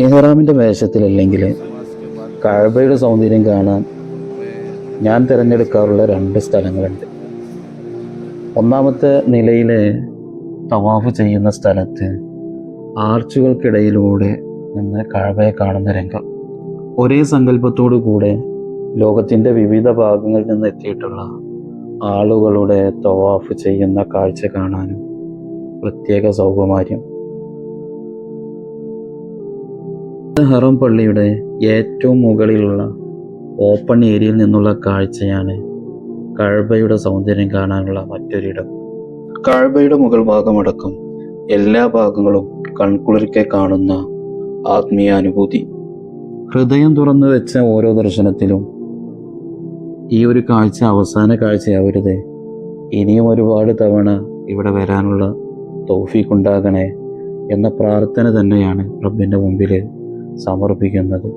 ഇഹ്റാമിൻ്റെ വേഷത്തിലല്ലെങ്കിൽ കഅബയുടെ സൗന്ദര്യം കാണാൻ ഞാൻ തിരഞ്ഞെടുക്കാറുള്ള രണ്ട് സ്ഥലങ്ങളുണ്ട്. ഒന്നാമത്തെ നിലയിലെ തവാഫ് ചെയ്യുന്ന സ്ഥലത്ത് ആർച്ചുകൾക്കിടയിലൂടെ നിന്ന് കഅബയെ കാണുന്ന രംഗം, ഒരേ സങ്കല്പത്തോടു കൂടെ ലോകത്തിൻ്റെ വിവിധ ഭാഗങ്ങളിൽ നിന്ന് എത്തിയിട്ടുള്ള ആളുകളുടെ തവാഫ് ചെയ്യുന്ന കാഴ്ച കാണാനും പ്രത്യേക സൗകുമാര്യം. ഹറം പള്ളിയുടെ ഏറ്റവും മുകളിലുള്ള ഓപ്പൺ ഏരിയയിൽ നിന്നുള്ള കാഴ്ചയാണ് കഅബയുടെ സൗന്ദര്യം കാണാനുള്ള മറ്റൊരിടം. കഅബയുടെ മുകൾ ഭാഗമടക്കം എല്ലാ ഭാഗങ്ങളും കൺകുളിർക്കെ കാണുന്ന ആത്മീയാനുഭൂതി. ഹൃദയം തുറന്നു വെച്ച ഓരോ ദർശനത്തിലും ഈ ഒരു കാഴ്ച അവസാന കാഴ്ചയാവരുത്, ഇനിയും ഒരുപാട് തവണ ഇവിടെ വരാനുള്ള തൗഫീഖ് ഉണ്ടാകണേ എന്ന പ്രാർത്ഥന തന്നെയാണ് റബ്ബിൻ്റെ മുമ്പിൽ സമർപ്പിക്കുന്നത്.